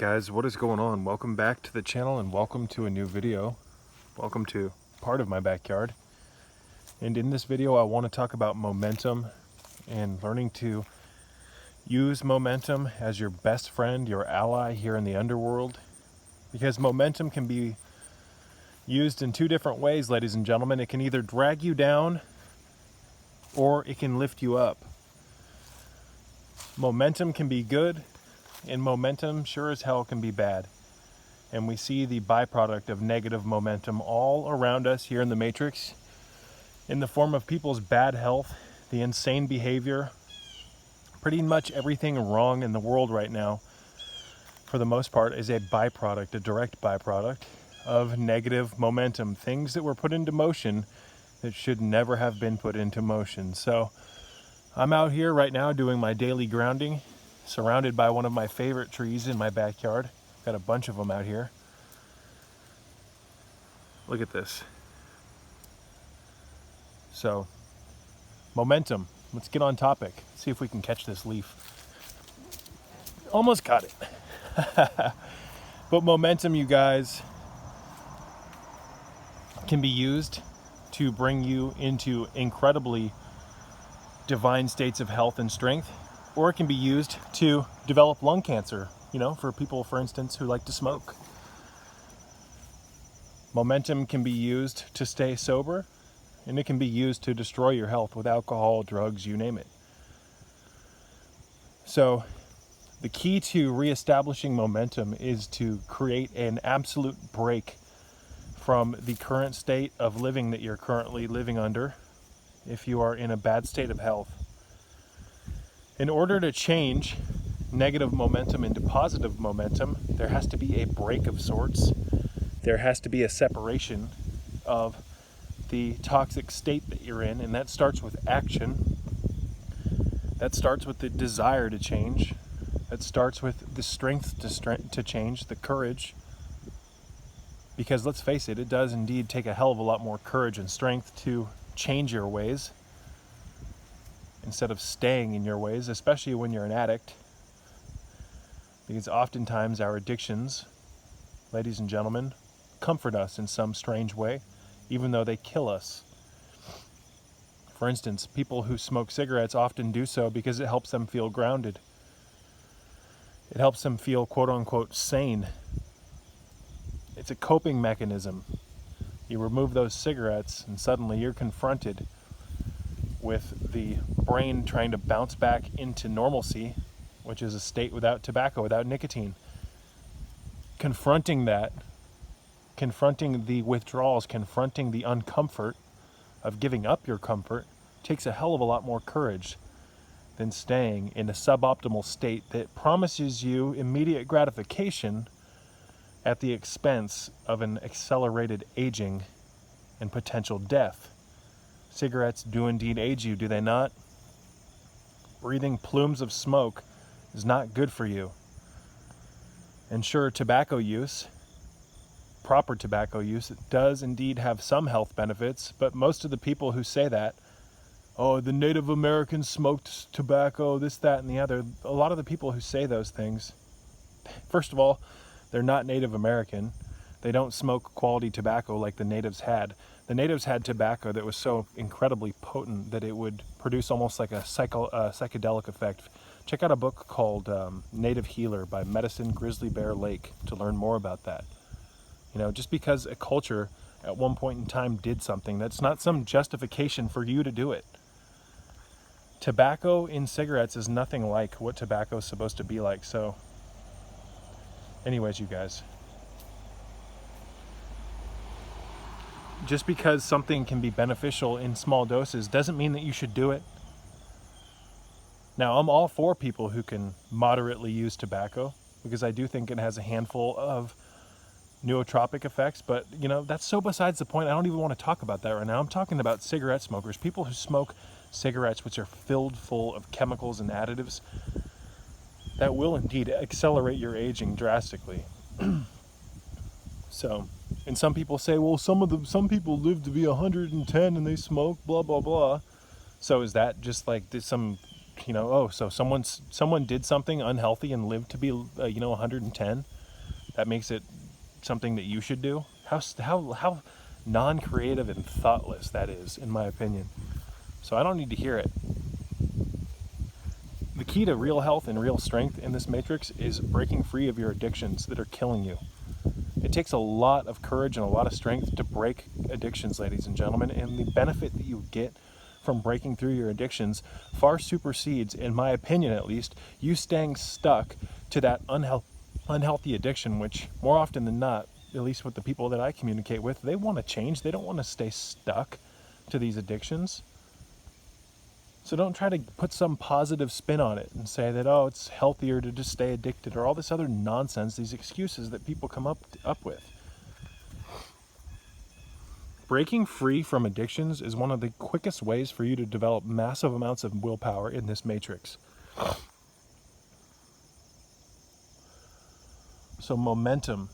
guys, what is going on? Welcome back to the channel and welcome to a new video. Welcome to part of my backyard. And in this video I want to talk about momentum and learning to use momentum as your best friend, your ally here in the underworld. Because momentum can be used in two different ways, ladies and gentlemen. It can either drag you down or it can lift you up. Momentum can be good, and momentum sure as hell can be bad. And we see the byproduct of negative momentum all around us here in the Matrix in the form of people's bad health, the insane behavior, pretty much everything wrong in the world right now, for the most part, is a byproduct, a direct byproduct of negative momentum, things that were put into motion that should never have been put into motion. So I'm out here right now doing my daily grounding, surrounded by one of my favorite trees in my backyard. Got a bunch of them out here. Look at this. So, momentum. Let's get on topic. See if we can catch this leaf. Almost caught it. But momentum, you guys, can be used to bring you into incredibly divine states of health and strength, or it can be used to develop lung cancer, for people, for instance, who like to smoke. Momentum can be used to stay sober, and it can be used to destroy your health with alcohol, drugs, you name it. So the key to reestablishing momentum is to create an absolute break from the current state of living that you're currently living under if you are in a bad state of health. In order to change negative momentum into positive momentum, there has to be a break of sorts. There has to be a separation of the toxic state that you're in, and that starts with action. That starts with the desire to change. That starts with the strength to change, the courage. Because let's face it, it does indeed take a hell of a lot more courage and strength to change your ways instead of staying in your ways, especially when you're an addict. Because oftentimes our addictions, ladies and gentlemen, comfort us in some strange way, even though they kill us. For instance, people who smoke cigarettes often do so because it helps them feel grounded. It helps them feel quote-unquote sane. It's a coping mechanism. You remove those cigarettes and suddenly you're confronted with the brain trying to bounce back into normalcy, which is a state without tobacco, without nicotine. Confronting that, confronting the withdrawals, confronting the uncomfort of giving up your comfort takes a hell of a lot more courage than staying in a suboptimal state that promises you immediate gratification at the expense of an accelerated aging and potential death. Cigarettes do indeed age you, do they not? Breathing plumes of smoke is not good for you. And sure, tobacco use, proper tobacco use, it does indeed have some health benefits, but most of the people who say that, oh, the Native Americans smoked tobacco, this, that, and the other, a lot of the people who say those things, first of all, they're not Native American. They don't smoke quality tobacco like the natives had. The natives had tobacco that was so incredibly potent that it would produce almost like a psychedelic effect. Check out a book called Native Healer by Medicine Grizzly Bear Lake to learn more about that. Just because a culture at one point in time did something, that's not some justification for you to do it. Tobacco in cigarettes is nothing like what tobacco is supposed to be like. So anyways, you guys, just because something can be beneficial in small doses doesn't mean that you should do it. Now, I'm all for people who can moderately use tobacco because I do think it has a handful of nootropic effects, but that's so besides the point. I don't even want to talk about that right now. I'm talking about cigarette smokers, people who smoke cigarettes which are filled full of chemicals and additives that will indeed accelerate your aging drastically. So, and some people say, well, some people live to be 110 and they smoke, blah, blah, blah. So is that just like some oh, so someone did something unhealthy and lived to be 110. That makes it something that you should do. How non-creative and thoughtless that is, in my opinion. So I don't need to hear it. The key to real health and real strength in this matrix is breaking free of your addictions that are killing you. It takes a lot of courage and a lot of strength to break addictions, ladies and gentlemen, and the benefit that you get from breaking through your addictions far supersedes, in my opinion at least, you staying stuck to that unhealthy addiction, which more often than not, at least with the people that I communicate with, they want to change. They don't want to stay stuck to these addictions. So don't try to put some positive spin on it and say that, oh, it's healthier to just stay addicted, or all this other nonsense, these excuses that people come up with. Breaking free from addictions is one of the quickest ways for you to develop massive amounts of willpower in this matrix. So momentum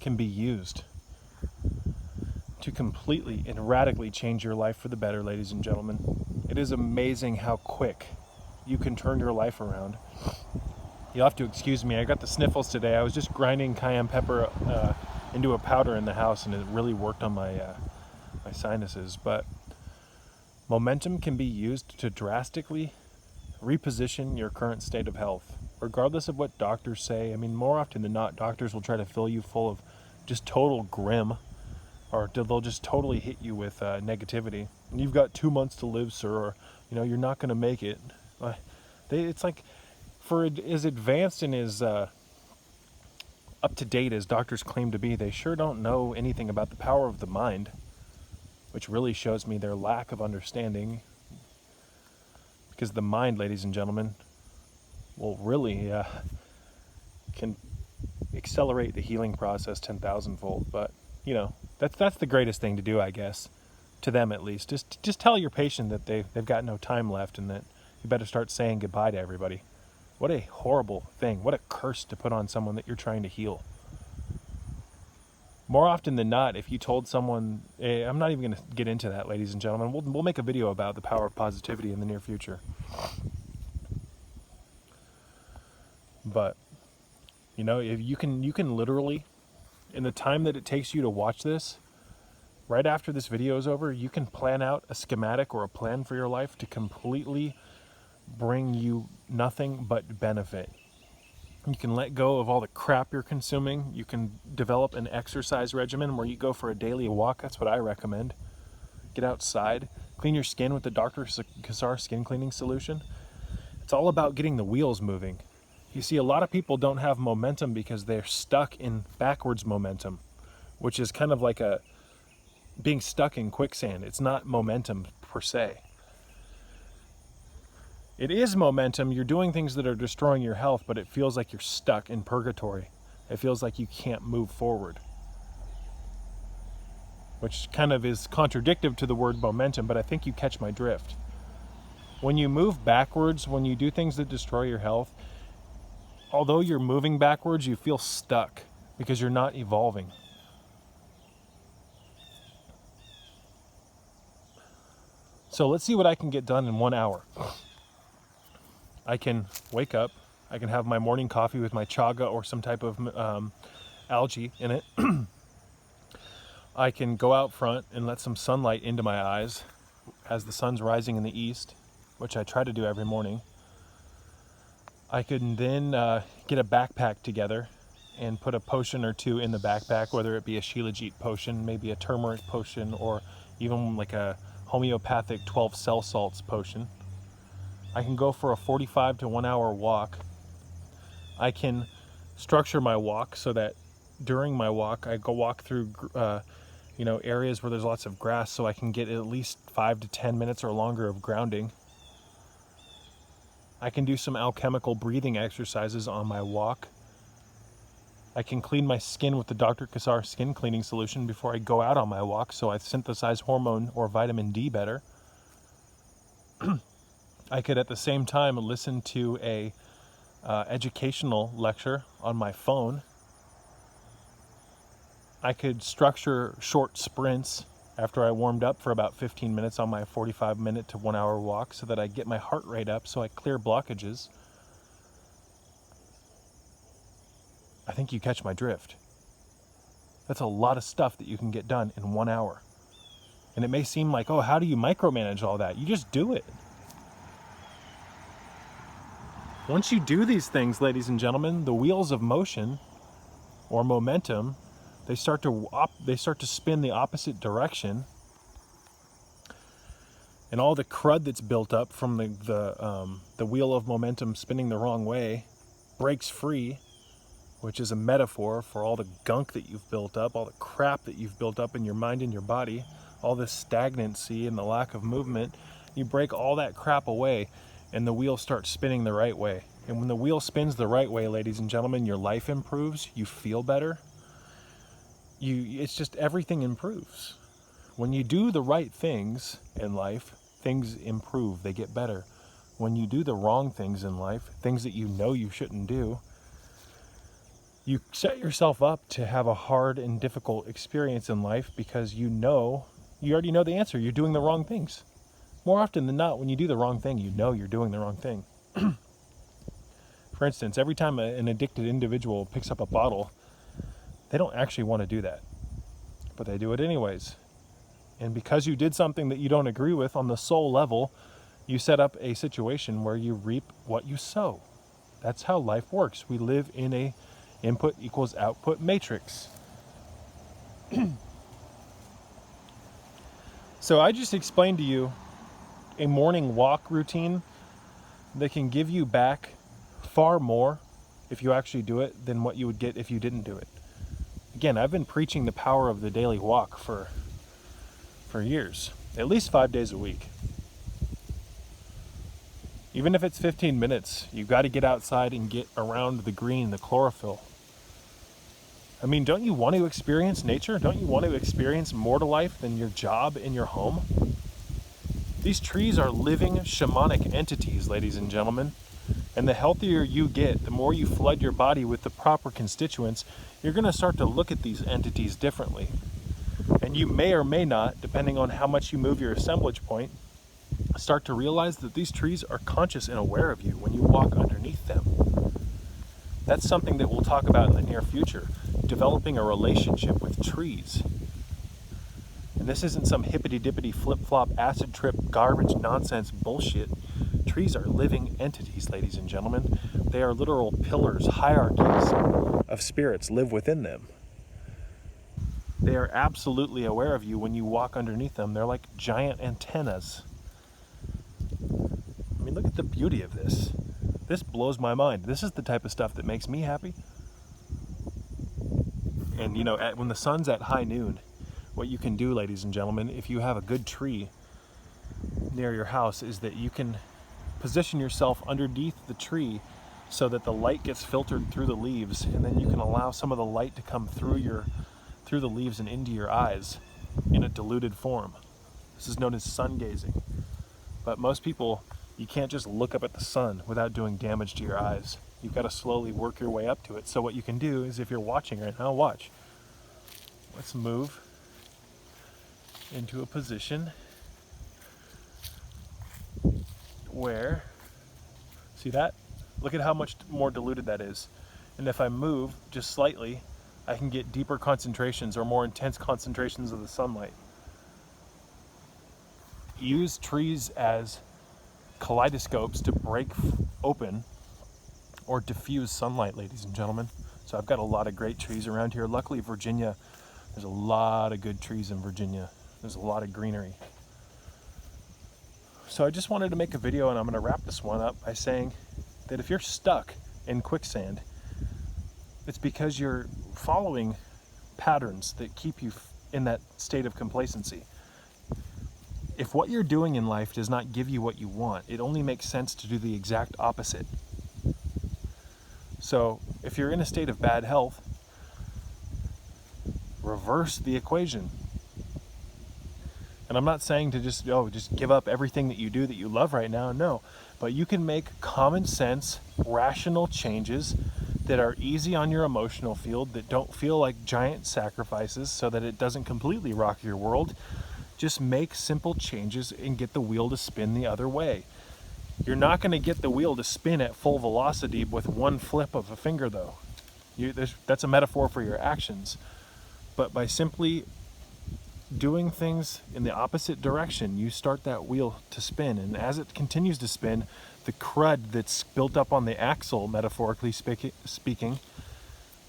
can be used to completely and radically change your life for the better, ladies and gentlemen. It is amazing how quick you can turn your life around. You'll have to excuse me, I got the sniffles today. I was just grinding cayenne pepper into a powder in the house, and it really worked on my sinuses. But momentum can be used to drastically reposition your current state of health, regardless of what doctors say. I mean, more often than not, doctors will try to fill you full of just total grim, or they'll just totally hit you with negativity. And you've got 2 months to live, sir, or you're not going to make it. It's like, for as advanced and as up to date as doctors claim to be, they sure don't know anything about the power of the mind, which really shows me their lack of understanding. Because the mind, ladies and gentlemen, will really can accelerate the healing process 10,000-fold. But that's the greatest thing to do, I guess, to them at least. Just tell your patient that they've got no time left, and that you better start saying goodbye to everybody. What a horrible thing. What a curse to put on someone that you're trying to heal. More often than not, if you told someone, I'm not even going to get into that, ladies and gentlemen. We'll make a video about the power of positivity in the near future. But if you can literally, in the time that it takes you to watch this, right after this video is over, you can plan out a schematic or a plan for your life to completely bring you nothing but benefit. You can let go of all the crap you're consuming. You can develop an exercise regimen where you go for a daily walk. That's what I recommend. Get outside, clean your skin with the Dr. Kassar skin cleaning solution. It's all about getting the wheels moving. You see, a lot of people don't have momentum because they're stuck in backwards momentum, which is kind of like being stuck in quicksand. It's not momentum per se. It is momentum. You're doing things that are destroying your health, but it feels like you're stuck in purgatory. It feels like you can't move forward, which kind of is contradictory to the word momentum, but I think you catch my drift. When you move backwards, when you do things that destroy your health, although you're moving backwards, you feel stuck because you're not evolving. So let's see what I can get done in 1 hour. I can wake up, I can have my morning coffee with my chaga or some type of algae in it. I can go out front and let some sunlight into my eyes as the sun's rising in the east, which I try to do every morning. I can then get a backpack together and put a potion or two in the backpack, whether it be a Shilajit potion, maybe a turmeric potion, or even like a homeopathic 12 cell salts potion. I can go for a 45 to 1 hour walk. I can structure my walk so that during my walk, I go walk through areas where there's lots of grass, so I can get at least 5 to 10 minutes or longer of grounding. I can do some alchemical breathing exercises on my walk. I can clean my skin with the Dr. Kassar skin cleaning solution before I go out on my walk, so I synthesize hormone or vitamin D better. I could at the same time listen to a educational lecture on my phone. I could structure short sprints after I warmed up for about 15 minutes on my 45-minute to 1 hour walk so that I get my heart rate up so I clear blockages. I think you catch my drift. That's a lot of stuff that you can get done in 1 hour. And it may seem like, oh, how do you micromanage all that? You just do it. Once you do these things, ladies and gentlemen, the wheels of motion or momentum, they start to spin the opposite direction, and all the crud that's built up from the wheel of momentum spinning the wrong way breaks free, which is a metaphor for all the gunk that you've built up, all the crap that you've built up in your mind and your body, all this stagnancy and the lack of movement. You break all that crap away, and the wheel starts spinning the right way. And when the wheel spins the right way, ladies and gentlemen, your life improves, you feel better. It's just everything improves. When you do the right things in life, things improve, they get better. When you do the wrong things in life, things that you know you shouldn't do, you set yourself up to have a hard and difficult experience in life because you already know the answer. You're doing the wrong things. More often than not, when you do the wrong thing, you know you're doing the wrong thing. For instance, every time an addicted individual picks up a bottle, they don't actually want to do that, but they do it anyways. And because you did something that you don't agree with on the soul level, you set up a situation where you reap what you sow. That's how life works. We live in a input equals output matrix. So I just explained to you a morning walk routine that can give you back far more if you actually do it than what you would get if you didn't do it. Again, I've been preaching the power of the daily walk for years, at least 5 days a week. Even if it's 15 minutes, you've got to get outside and get around the green, the chlorophyll. I mean, don't you want to experience nature? Don't you want to experience more to life than your job and your home? These trees are living shamanic entities, ladies and gentlemen. And the healthier you get, the more you flood your body with the proper constituents, you're going to start to look at these entities differently. And you may or may not, depending on how much you move your assemblage point, start to realize that these trees are conscious and aware of you when you walk underneath them. That's something that we'll talk about in the near future, developing a relationship with trees. And this isn't some hippity-dippity flip-flop acid trip garbage nonsense bullshit. Trees are living entities, ladies and gentlemen. They are literal pillars, hierarchies of spirits live within them. They are absolutely aware of you when you walk underneath them. They're like giant antennas. I mean, look at the beauty of this. This blows my mind. This is the type of stuff that makes me happy. And you know, when the sun's at high noon, what you can do, ladies and gentlemen, if you have a good tree near your house, is that you can position yourself underneath the tree so that the light gets filtered through the leaves, and then you can allow some of the light to come through the leaves and into your eyes in a diluted form. This is known as sun gazing. But most people, you can't just look up at the sun without doing damage to your eyes. You've got to slowly work your way up to it. So what you can do is, if you're watching right now, watch. Let's move into a position where, see that? Look at how much more diluted that is. And if I move just slightly, I can get deeper concentrations or more intense concentrations of the sunlight. Use trees as kaleidoscopes to break open or diffuse sunlight, ladies and gentlemen. So I've got a lot of great trees around here. Luckily, Virginia, there's a lot of good trees in Virginia. There's a lot of greenery. So I just wanted to make a video, and I'm going to wrap this one up by saying that if you're stuck in quicksand, it's because you're following patterns that keep you in that state of complacency. If what you're doing in life does not give you what you want, it only makes sense to do the exact opposite. So if you're in a state of bad health, reverse the equation. And I'm not saying to just give up everything that you do that you love right now. No, but you can make common sense, rational changes that are easy on your emotional field, that don't feel like giant sacrifices, so that it doesn't completely rock your world, Just make simple changes and get the wheel to spin the other way. You're not going to get the wheel to spin at full velocity with one flip of a finger, though. That's a metaphor for your actions. But by simply doing things in the opposite direction, you start that wheel to spin. And as it continues to spin, the crud that's built up on the axle, metaphorically speaking,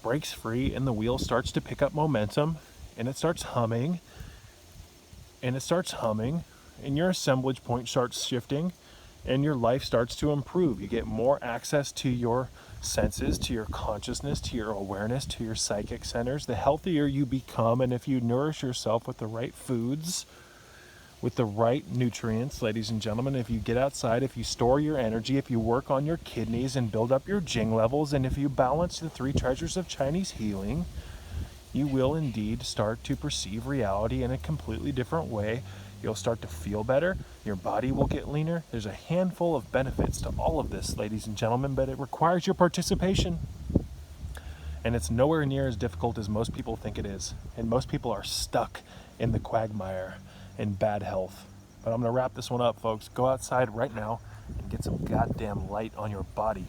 breaks free, and the wheel starts to pick up momentum, and it starts humming, and your assemblage point starts shifting, and your life starts to improve. You get more access to your senses, to your consciousness, to your awareness, to your psychic centers. The healthier you become, and if you nourish yourself with the right foods, with the right nutrients, ladies and gentlemen, if you get outside, if you store your energy, if you work on your kidneys and build up your Jing levels, and if you balance the 3 treasures of Chinese healing, you will indeed start to perceive reality in a completely different way. You'll start to feel better. Your body will get leaner. There's a handful of benefits to all of this, ladies and gentlemen, but it requires your participation. And it's nowhere near as difficult as most people think it is. And most people are stuck in the quagmire and bad health. But I'm going to wrap this one up, folks. Go outside right now and get some goddamn light on your body.